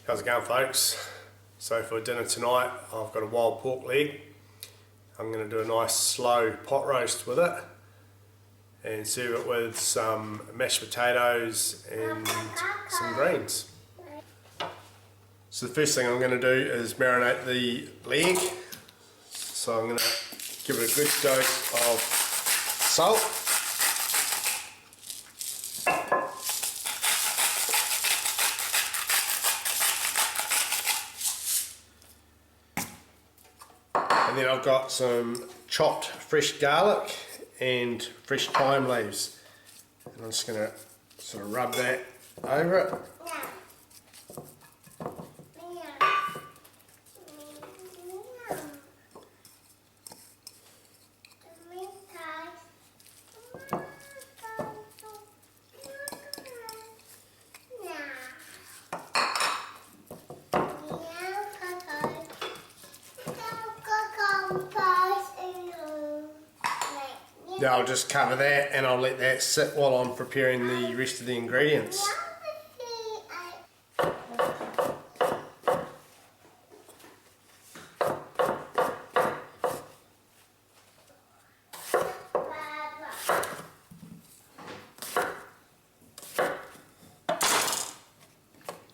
How's it going, folks? So for dinner tonight I've got a wild pork leg. I'm going to do a nice slow pot roast with it and serve it with some mashed potatoes and some greens. So the first thing I'm going to do is marinate the leg. So I'm going to give it a good dose of salt. And then I've got some chopped fresh garlic and fresh thyme leaves. And I'm just going to sort of rub that over it. Now I'll just cover that and I'll let that sit while I'm preparing the rest of the ingredients.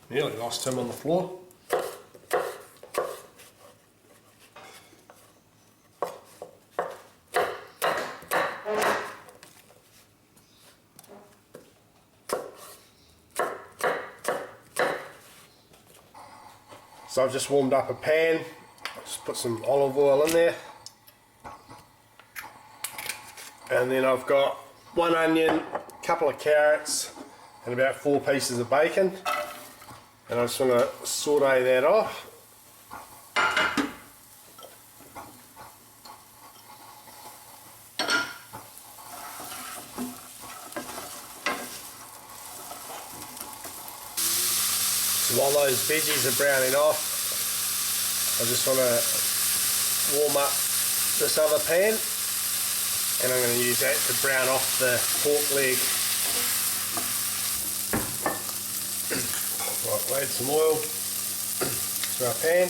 Nearly lost him on the floor. So I've just warmed up a pan, just put some olive oil in there, and then I've got one onion, a couple of carrots and about 4 pieces of bacon, and I just want to saute that off. While those veggies are browning off, I just want to warm up this other pan, and I'm going to use that to brown off the pork leg. Right, we'll add some oil to our pan.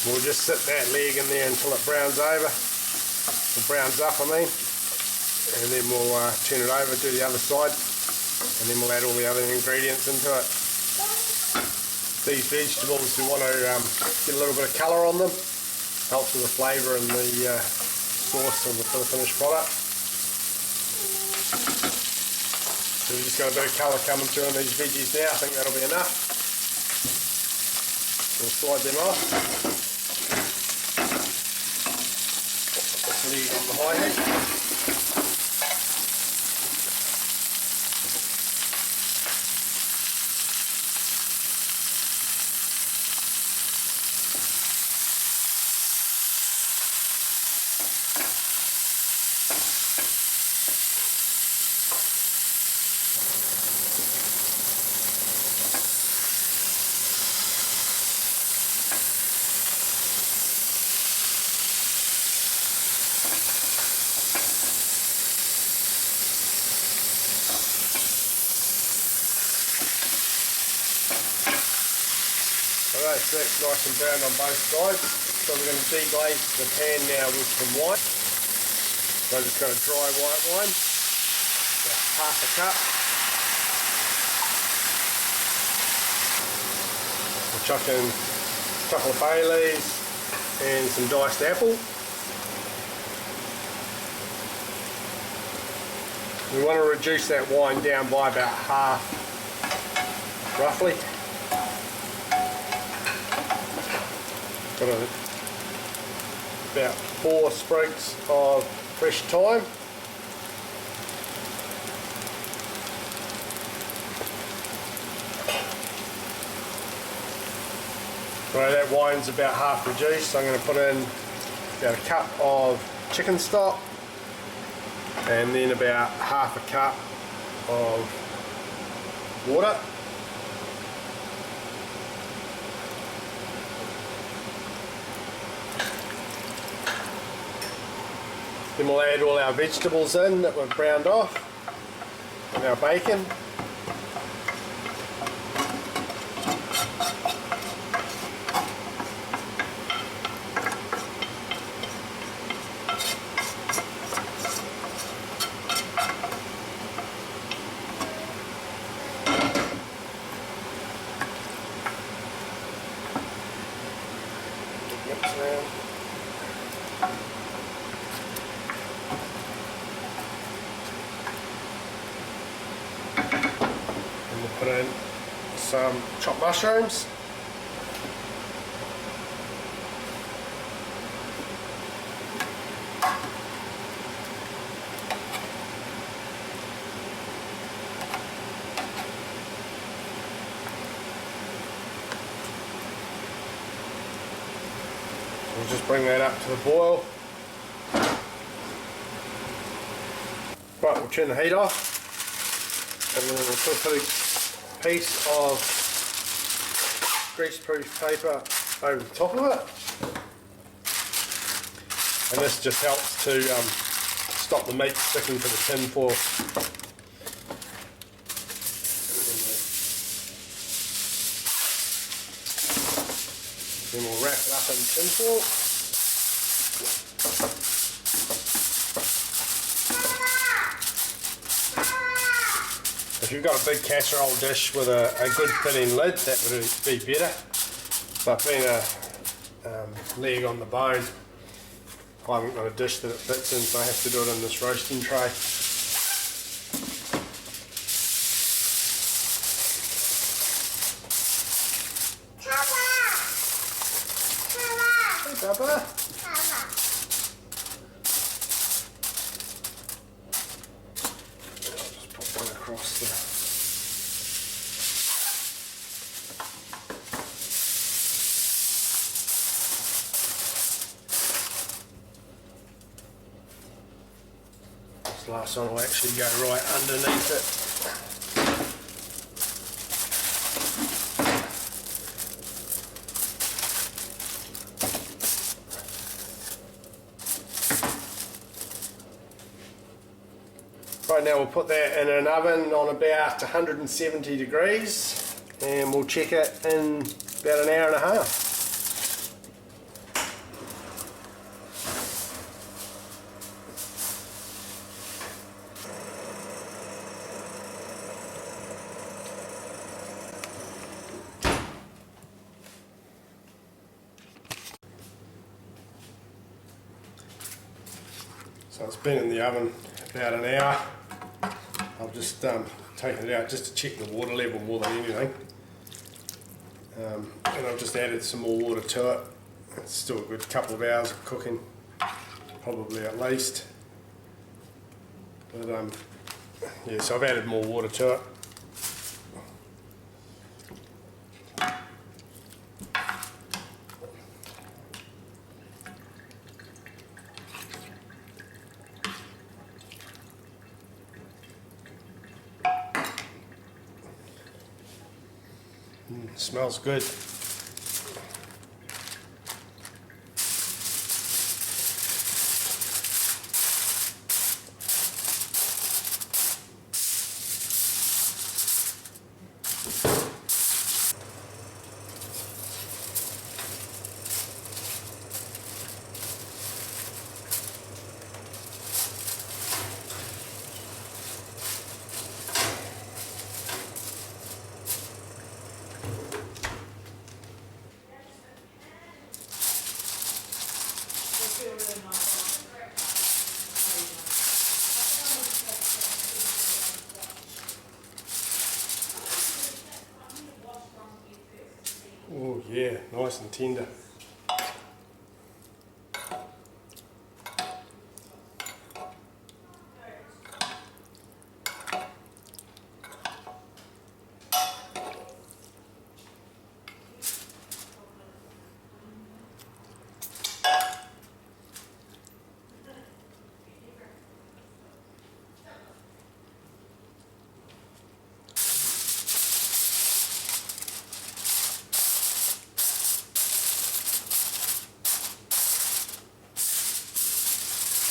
We'll just sit that leg in there until it browns over, or browns up I mean, and then we'll turn it over, do the other side, and then we'll add all the other ingredients into it. These vegetables, we want to get a little bit of colour on them, helps with the flavour and the sauce for the finished product. So we've just got a bit of colour coming through on these veggies now. I think that'll be enough. We'll slide them off. Leave on the high heat. Alright, so that's nice and brown on both sides. So we're going to deglaze the pan now with some white. So I've just got a dry white wine, about half a cup. We'll chuck in a couple of bay leaves and some diced apple. We want to reduce that wine down by about half, roughly. Got about 4 sprigs of fresh thyme. Right, that wine's about half reduced, so I'm going to put in about a cup of chicken stock and then about half a cup of water. Then we'll add all our vegetables in that we've browned off, and our bacon. Mix around. And we'll put in some chopped mushrooms. We'll just bring that up to the boil. Right, we'll turn the heat off, and then we'll put a piece of greaseproof paper over the top of it, and this just helps to stop the meat sticking to the tin foil. Then we'll wrap it up in tin foil. If you've got a big casserole dish with a good fitting lid, that would be better. But being a leg on the bone, I haven't got a dish that it fits in, so I have to do it in this roasting tray. Hey, Bubba. Just put that across the. This last one will actually go right underneath it. Right, now we'll put that in an oven on about 170 degrees, and we'll check it in about an hour and a half. So it's been in the oven about an hour. I've just taken it out just to check the water level more than anything. And I've just added some more water to it. It's still a good couple of hours of cooking, probably at least. But yeah, so I've added more water to it. Smells good. Oh yeah, nice and tender.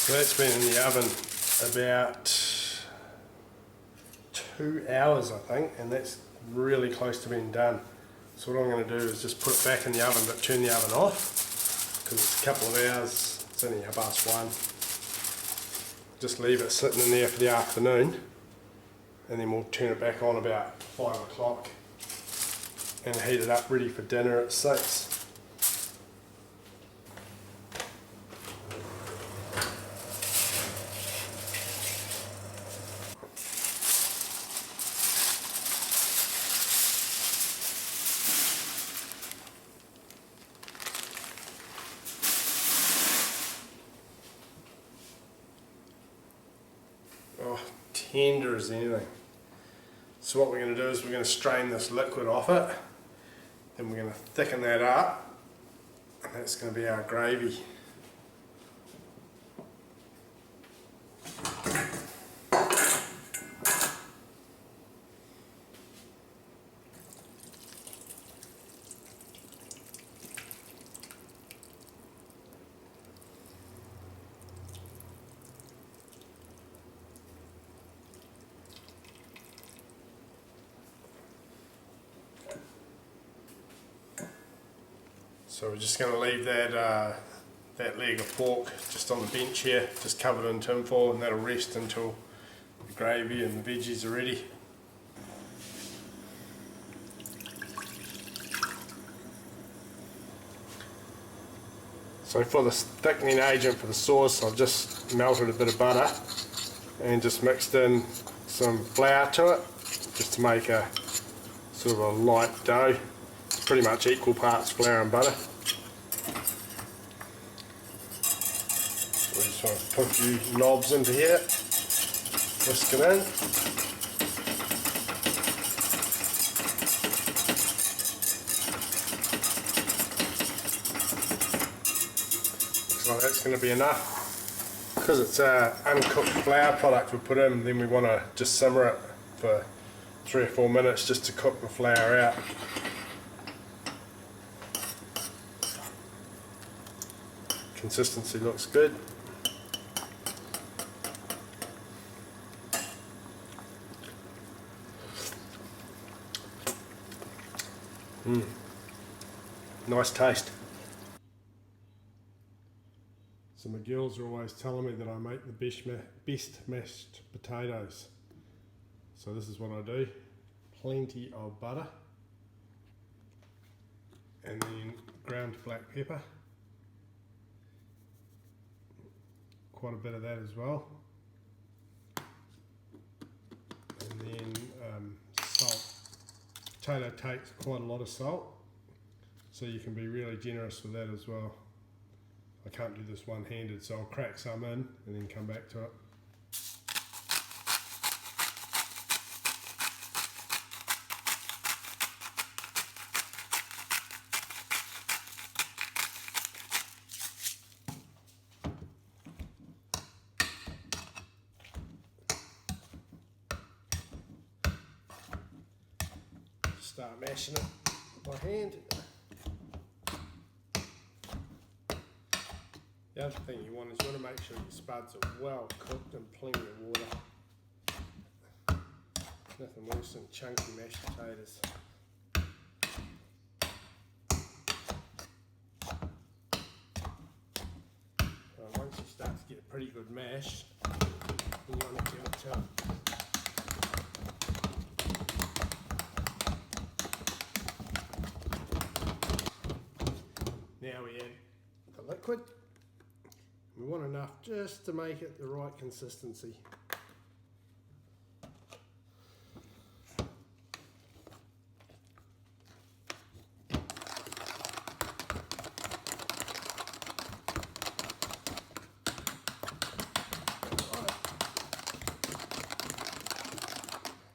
So that's been in the oven about 2 hours, I think, and that's really close to being done. So what I'm going to do is just put it back in the oven, but turn the oven off, because it's a couple of hours, it's only 1:30. Just leave it sitting in there for the afternoon, and then we'll turn it back on about 5 o'clock and heat it up ready for dinner at 6. Oh, tender as anything. So what we're going to do is we're going to strain this liquid off it, then we're going to thicken that up, and that's going to be our gravy. So we're just going to leave that that leg of pork just on the bench here, just covered in tin foil, and that'll rest until the gravy and the veggies are ready. So for the thickening agent for the sauce, I've just melted a bit of butter and just mixed in some flour to it, just to make a sort of a light dough. It's pretty much equal parts flour and butter. We just want to put a few knobs into here, whisk it in. Looks like that's going to be enough. Because it's an uncooked flour product we put in, then we want to just simmer it for 3 or 4 minutes just to cook the flour out. Consistency looks good. Nice taste. So my girls are always telling me that I make the best mashed potatoes. So this is what I do. Plenty of butter. And then ground black pepper. Quite a bit of that as well. And then salt. Potato takes quite a lot of salt, so you can be really generous with that as well. I can't do this one-handed, so I'll crack some in and then come back to it. Start mashing it by hand. The other thing you want is you want to make sure your spuds are well cooked and plenty of water. Nothing worse than chunky mashed potatoes. Well, once you start to get a pretty good mash, you want to give it to it. Now we add the liquid. We want enough just to make it the right consistency.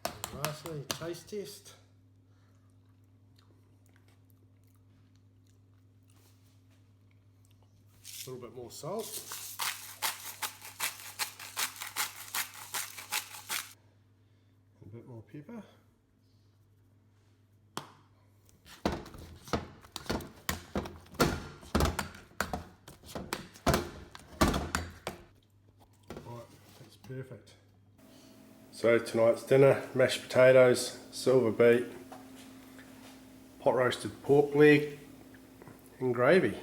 And lastly, taste test. A little bit more salt. A bit more pepper. Perfect. So tonight's dinner, mashed potatoes, silver beet, pot roasted pork leg and gravy.